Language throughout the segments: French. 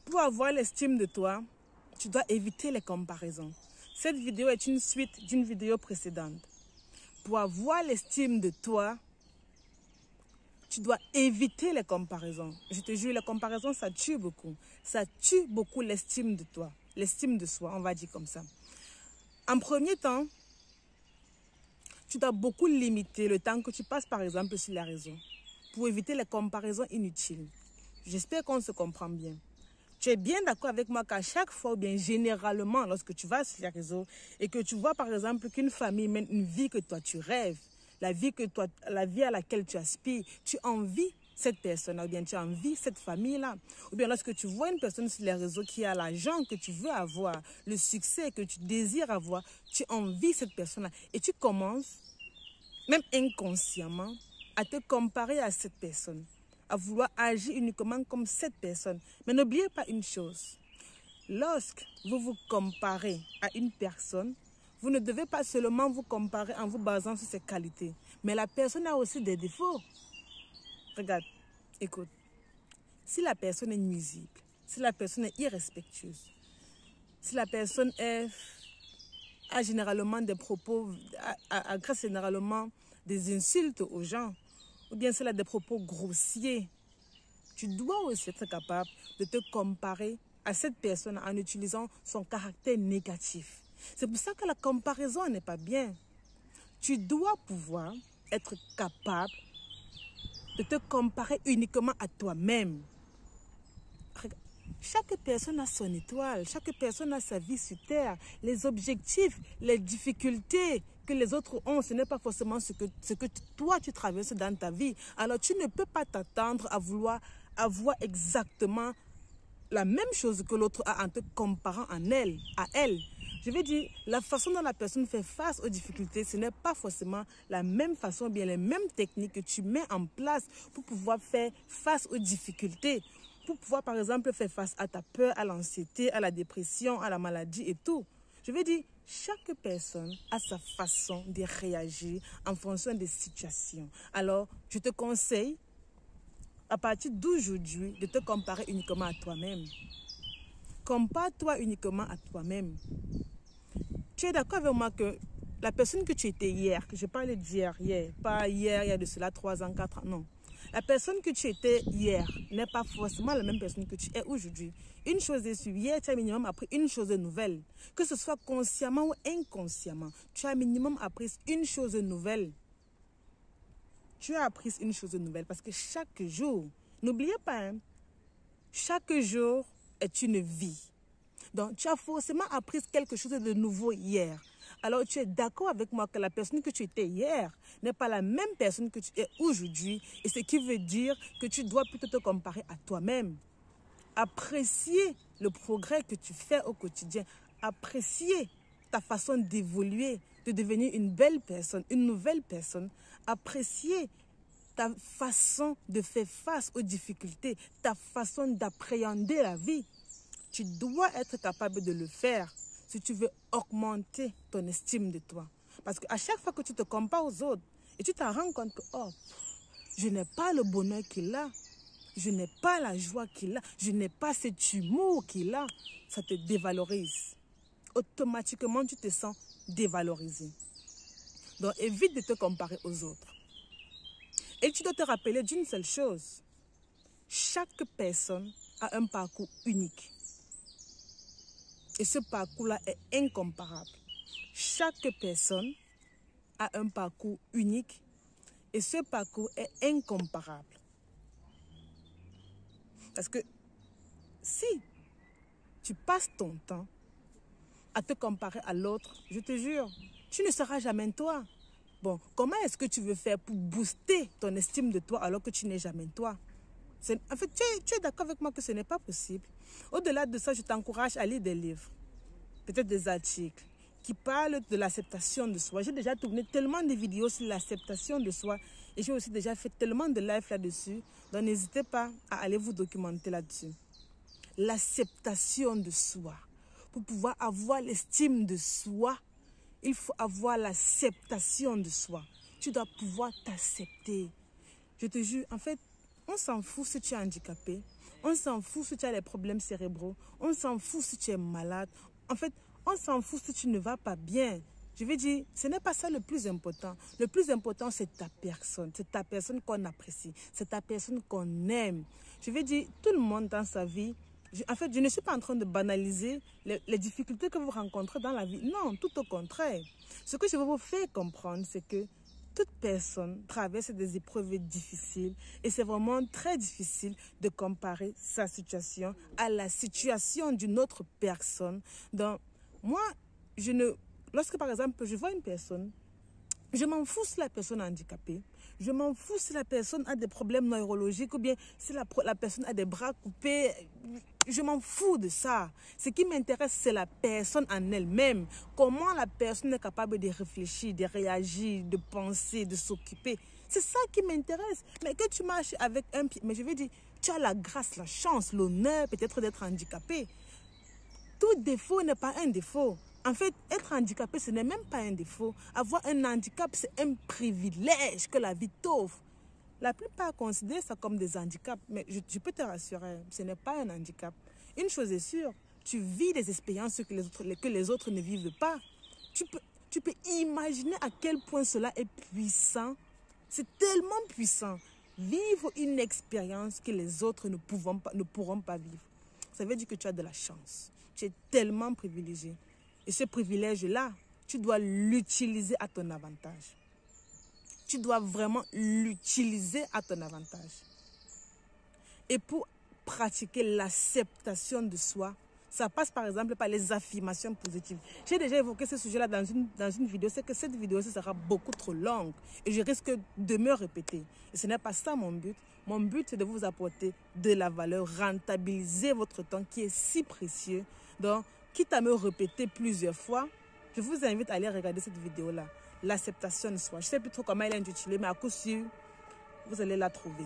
Pour avoir l'estime de toi, tu dois éviter les comparaisons. Cette vidéo est une suite d'une vidéo précédente. Pour avoir l'estime de toi, tu dois éviter les comparaisons. Je te jure, les comparaisons, ça tue beaucoup. Ça tue beaucoup l'estime de toi. L'estime de soi, on va dire comme ça. En premier temps, tu dois beaucoup limiter le temps que tu passes, par exemple, sur les réseaux. Pour éviter les comparaisons inutiles. J'espère qu'on se comprend bien. Tu es bien d'accord avec moi qu'à chaque fois, ou bien généralement, lorsque tu vas sur les réseaux et que tu vois par exemple qu'une famille mène une vie que toi tu rêves, la vie à laquelle tu aspires, tu envies cette personne, ou bien tu envies cette famille-là. Ou bien lorsque tu vois une personne sur les réseaux qui a l'argent que tu veux avoir, le succès que tu désires avoir, tu envies cette personne-là. Et tu commences, même inconsciemment, à te comparer à cette personne, à vouloir agir uniquement comme cette personne. Mais n'oubliez pas une chose. Lorsque vous vous comparez à une personne, vous ne devez pas seulement vous comparer en vous basant sur ses qualités. Mais la personne a aussi des défauts. Regarde, écoute. Si la personne est nuisible, si la personne est irrespectueuse, si la personne a généralement des propos, agresse généralement des insultes aux gens, ou bien si elle a des propos grossiers, tu dois aussi être capable de te comparer à cette personne en utilisant son caractère négatif. C'est pour ça que la comparaison n'est pas bien. Tu dois pouvoir être capable de te comparer uniquement à toi-même. Chaque personne a son étoile, chaque personne a sa vie sur terre. Les objectifs, les difficultés que les autres ont, ce n'est pas forcément ce que toi tu traverses dans ta vie. Alors tu ne peux pas t'attendre à vouloir avoir exactement la même chose que l'autre a en te comparant à elle. Je veux dire, la façon dont la personne fait face aux difficultés, ce n'est pas forcément la même façon, bien les mêmes techniques que tu mets en place pour pouvoir faire face aux difficultés. Pour pouvoir, par exemple, faire face à ta peur, à l'anxiété, à la dépression, à la maladie et tout. Je veux dire, chaque personne a sa façon de réagir en fonction des situations. Alors, je te conseille, à partir d'aujourd'hui, de te comparer uniquement à toi-même. Compare-toi uniquement à toi-même. Tu es d'accord avec moi que la personne que tu étais hier, que je parlais d'hier, pas hier, il y a de cela 3 ans, 4 ans, non. La personne que tu étais hier n'est pas forcément la même personne que tu es aujourd'hui. Une chose est sûre, hier tu as minimum appris une chose de nouvelle. Que ce soit consciemment ou inconsciemment, tu as minimum appris une chose de nouvelle. Tu as appris une chose de nouvelle parce que chaque jour, n'oubliez pas, hein, chaque jour est une vie. Donc, tu as forcément appris quelque chose de nouveau hier. Alors, tu es d'accord avec moi que la personne que tu étais hier n'est pas la même personne que tu es aujourd'hui. Et ce qui veut dire que tu dois plutôt te comparer à toi-même. Apprécier le progrès que tu fais au quotidien. Apprécier ta façon d'évoluer, de devenir une belle personne, une nouvelle personne. Apprécier ta façon de faire face aux difficultés, ta façon d'appréhender la vie. Tu dois être capable de le faire si tu veux augmenter ton estime de toi. Parce qu'à chaque fois que tu te compares aux autres et tu te rends compte que oh, je n'ai pas le bonheur qu'il a, je n'ai pas la joie qu'il a, je n'ai pas cet humour qu'il a, ça te dévalorise. Automatiquement, tu te sens dévalorisé. Donc, évite de te comparer aux autres. Et tu dois te rappeler d'une seule chose. Chaque personne a un parcours unique. Et ce parcours-là est incomparable. Chaque personne a un parcours unique et ce parcours est incomparable. Parce que si tu passes ton temps à te comparer à l'autre, je te jure, tu ne seras jamais toi. Bon, comment est-ce que tu veux faire pour booster ton estime de toi alors que tu n'es jamais toi? En fait, tu es d'accord avec moi que ce n'est pas possible. Au-delà de ça, je t'encourage à lire des livres, peut-être des articles qui parlent de l'acceptation de soi. J'ai déjà tourné tellement de vidéos sur l'acceptation de soi et j'ai aussi déjà fait tellement de lives là-dessus. Donc, n'hésitez pas à aller vous documenter là-dessus. L'acceptation de soi. Pour pouvoir avoir l'estime de soi, il faut avoir l'acceptation de soi. Tu dois pouvoir t'accepter. Je te jure, en fait, on s'en fout si tu es handicapé. On s'en fout si tu as des problèmes cérébraux. On s'en fout si tu es malade. En fait, on s'en fout si tu ne vas pas bien. Je veux dire, ce n'est pas ça le plus important. Le plus important, c'est ta personne. C'est ta personne qu'on apprécie. C'est ta personne qu'on aime. Je veux dire, tout le monde dans sa vie, en fait, je ne suis pas en train de banaliser les difficultés que vous rencontrez dans la vie. Non, tout au contraire. Ce que je veux vous faire comprendre, c'est que toute personne traverse des épreuves difficiles et c'est vraiment très difficile de comparer sa situation à la situation d'une autre personne. Donc, moi, lorsque par exemple, je vois une personne, je m'en fous si la personne est handicapée, je m'en fous si la personne a des problèmes neurologiques ou bien si la personne a des bras coupés. Je m'en fous de ça. Ce qui m'intéresse, c'est la personne en elle-même. Comment la personne est capable de réfléchir, de réagir, de penser, de s'occuper. C'est ça qui m'intéresse. Mais que tu marches avec un pied, mais je veux dire, tu as la grâce, la chance, l'honneur peut-être d'être handicapé. Tout défaut n'est pas un défaut. En fait, être handicapé, ce n'est même pas un défaut. Avoir un handicap, c'est un privilège que la vie t'offre. La plupart considèrent ça comme des handicaps, mais je peux te rassurer, ce n'est pas un handicap. Une chose est sûre, tu vis des expériences que les autres ne vivent pas. Tu peux imaginer à quel point cela est puissant. C'est tellement puissant. Vivre une expérience que les autres ne pourront pas vivre. Ça veut dire que tu as de la chance. Tu es tellement privilégié. Et ce privilège-là, tu dois l'utiliser à ton avantage. Tu dois vraiment l'utiliser à ton avantage. Et pour pratiquer l'acceptation de soi, ça passe par exemple par les affirmations positives. J'ai déjà évoqué ce sujet-là dans une vidéo. C'est que cette vidéo sera beaucoup trop longue et je risque de me répéter. Et ce n'est pas ça mon but. Mon but, c'est de vous apporter de la valeur, rentabiliser votre temps qui est si précieux. Donc, quitte à me répéter plusieurs fois, je vous invite à aller regarder cette vidéo-là. L'acceptation de soi. Je ne sais plus trop comment elle est intitulée, mais à coup sûr, vous allez la trouver.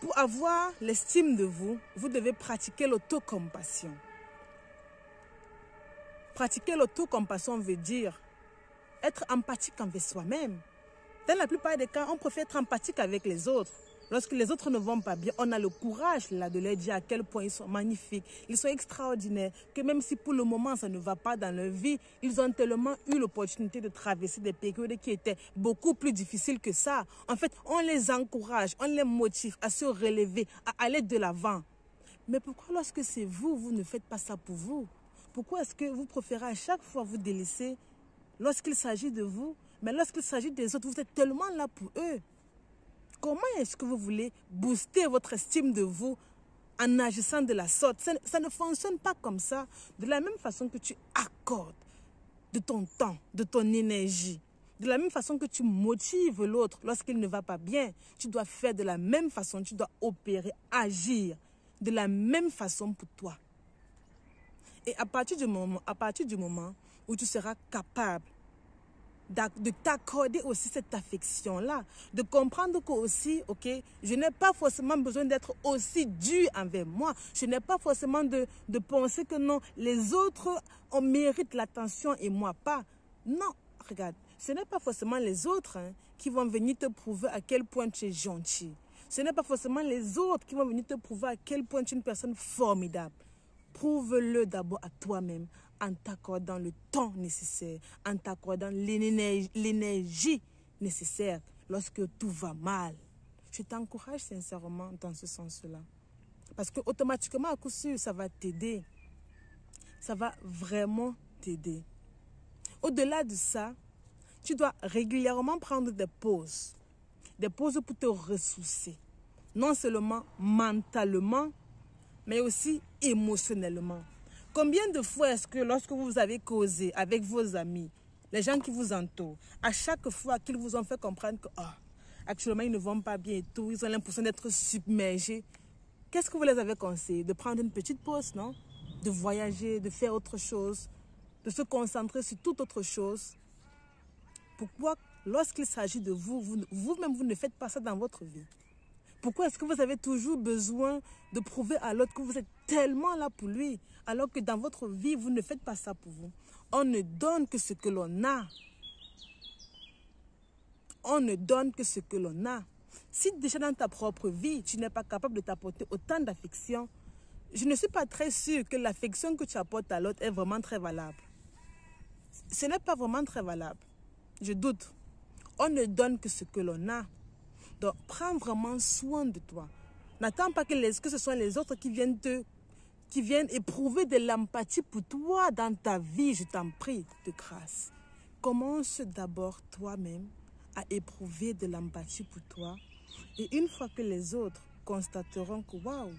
Pour avoir l'estime de vous, vous devez pratiquer l'autocompassion. Pratiquer l'autocompassion veut dire être empathique envers soi-même. Dans la plupart des cas, on préfère être empathique avec les autres. Lorsque les autres ne vont pas bien, on a le courage là, de leur dire à quel point ils sont magnifiques, ils sont extraordinaires, que même si pour le moment ça ne va pas dans leur vie, ils ont tellement eu l'opportunité de traverser des périodes qui étaient beaucoup plus difficiles que ça. En fait, on les encourage, on les motive à se relever, à aller de l'avant. Mais pourquoi lorsque c'est vous, vous ne faites pas ça pour vous? Pourquoi est-ce que vous préférez à chaque fois vous délaisser lorsqu'il s'agit de vous, mais lorsqu'il s'agit des autres, vous êtes tellement là pour eux? Comment est-ce que vous voulez booster votre estime de vous en agissant de la sorte? Ça ne fonctionne pas comme ça. De la même façon que tu accordes de ton temps, de ton énergie, de la même façon que tu motives l'autre lorsqu'il ne va pas bien, tu dois faire de la même façon, tu dois opérer, agir de la même façon pour toi. Et à partir du moment où tu seras capable de t'accorder aussi cette affection-là, de comprendre que aussi, ok, je n'ai pas forcément besoin d'être aussi dur envers moi, je n'ai pas forcément de penser que non, les autres méritent l'attention et moi pas. Non, regarde, ce n'est pas forcément les autres qui vont venir te prouver à quel point tu es gentil. Ce n'est pas forcément les autres qui vont venir te prouver à quel point tu es une personne formidable. Prouve-le d'abord à toi-même en t'accordant le temps nécessaire, en t'accordant l'énergie nécessaire lorsque tout va mal. Je t'encourage sincèrement dans ce sens-là. Parce que automatiquement, à coup sûr, ça va t'aider. Ça va vraiment t'aider. Au-delà de ça, tu dois régulièrement prendre des pauses. Des pauses pour te ressourcer. Non seulement mentalement, mais aussi émotionnellement. Combien de fois est-ce que lorsque vous avez causé avec vos amis, les gens qui vous entourent, à chaque fois qu'ils vous ont fait comprendre que actuellement ils ne vont pas bien et tout, ils ont l'impression d'être submergés, qu'est-ce que vous les avez conseillé? De prendre une petite pause, non? De voyager, de faire autre chose, de se concentrer sur toute autre chose. Pourquoi, lorsqu'il s'agit de vous, vous-même, vous ne faites pas ça dans votre vie? Pourquoi est-ce que vous avez toujours besoin de prouver à l'autre que vous êtes tellement là pour lui, alors que dans votre vie, vous ne faites pas ça pour vous? On ne donne que ce que l'on a. On ne donne que ce que l'on a. Si déjà dans ta propre vie, tu n'es pas capable de t'apporter autant d'affection, je ne suis pas très sûre que l'affection que tu apportes à l'autre est vraiment très valable. Ce n'est pas vraiment très valable. Je doute. On ne donne que ce que l'on a. Donc, prends vraiment soin de toi. N'attends pas que ce soit les autres qui viennent éprouver de l'empathie pour toi dans ta vie. Je t'en prie de grâce. Commence d'abord toi-même à éprouver de l'empathie pour toi. Et une fois que les autres constateront que waouh,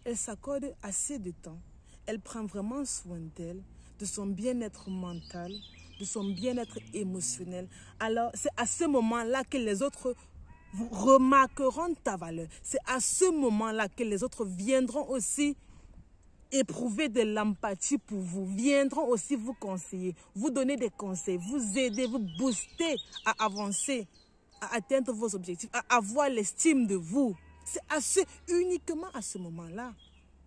elle s'accorde assez de temps, elle prend vraiment soin d'elle, de son bien-être mental, de son bien-être émotionnel, alors c'est à ce moment-là que les autres vous remarqueront ta valeur. C'est à ce moment-là que les autres viendront aussi éprouver de l'empathie pour vous, viendront aussi vous conseiller, vous donner des conseils, vous aider, vous booster à avancer, à atteindre vos objectifs, à avoir l'estime de vous. C'est uniquement à ce moment-là.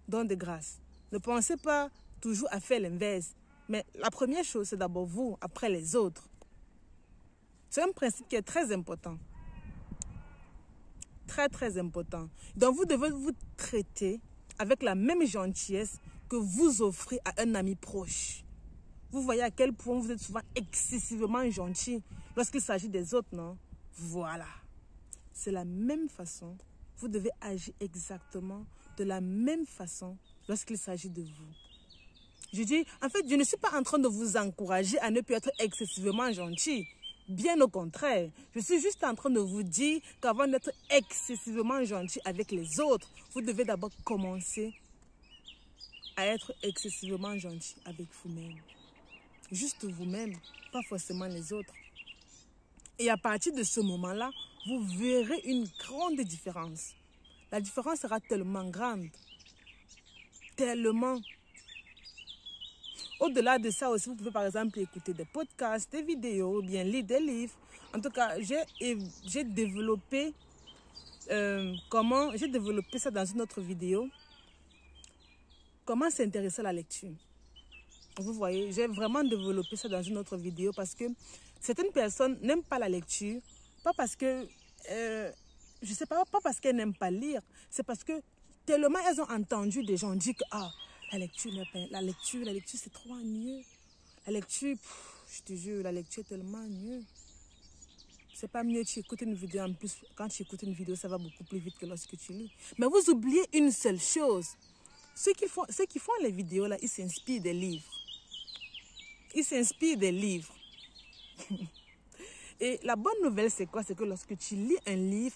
Donc de grâce. Ne pensez pas toujours à faire l'inverse. Mais la première chose, c'est d'abord vous, après les autres. C'est un principe qui est très important. Très, très important. Donc, vous devez vous traiter avec la même gentillesse que vous offrez à un ami proche. Vous voyez à quel point vous êtes souvent excessivement gentil lorsqu'il s'agit des autres, non? Voilà. C'est la même façon. Vous devez agir exactement de la même façon lorsqu'il s'agit de vous. Je dis, en fait, je ne suis pas en train de vous encourager à ne plus être excessivement gentil. Bien au contraire, je suis juste en train de vous dire qu'avant d'être excessivement gentil avec les autres, vous devez d'abord commencer à être excessivement gentil avec vous-même. Juste vous-même, pas forcément les autres. Et à partir de ce moment-là, vous verrez une grande différence. La différence sera tellement grande. Tellement. Au-delà de ça aussi, vous pouvez par exemple écouter des podcasts, des vidéos, ou bien lire des livres. En tout cas, j'ai développé ça dans une autre vidéo. Comment s'intéresser à la lecture. Vous voyez, j'ai vraiment développé ça dans une autre vidéo parce que certaines personnes n'aiment pas la lecture, pas parce que, je sais pas parce qu'elles n'aiment pas lire, c'est parce que tellement elles ont entendu des gens dire que la lecture c'est trop ennuyeux. La lecture, je te jure, la lecture est tellement ennuyeux. C'est pas mieux, tu écoutes une vidéo. En plus, quand tu écoutes une vidéo, ça va beaucoup plus vite que lorsque tu lis. Mais vous oubliez une seule chose. Ceux qui font les vidéos là, ils s'inspirent des livres. Ils s'inspirent des livres. Et la bonne nouvelle, c'est quoi? C'est que lorsque tu lis un livre,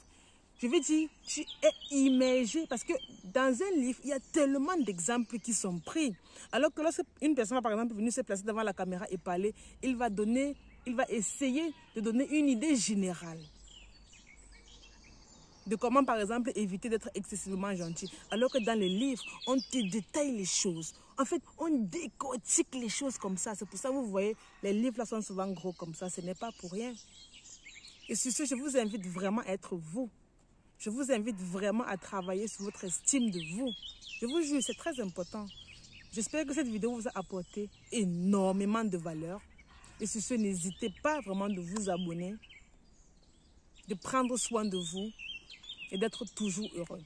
je veux dire, tu es immergé parce que dans un livre, il y a tellement d'exemples qui sont pris. Alors que lorsque une personne va par exemple venir se placer devant la caméra et parler, il va essayer de donner une idée générale de comment par exemple éviter d'être excessivement gentil. Alors que dans les livres, on te détaille les choses. En fait, on décortique les choses comme ça. C'est pour ça que vous voyez, les livres là sont souvent gros comme ça. Ce n'est pas pour rien. Et sur ce, je vous invite vraiment à être vous. Je vous invite vraiment à travailler sur votre estime de vous. Je vous jure, c'est très important. J'espère que cette vidéo vous a apporté énormément de valeur. Et sur ce, n'hésitez pas vraiment de vous abonner, de prendre soin de vous et d'être toujours heureux.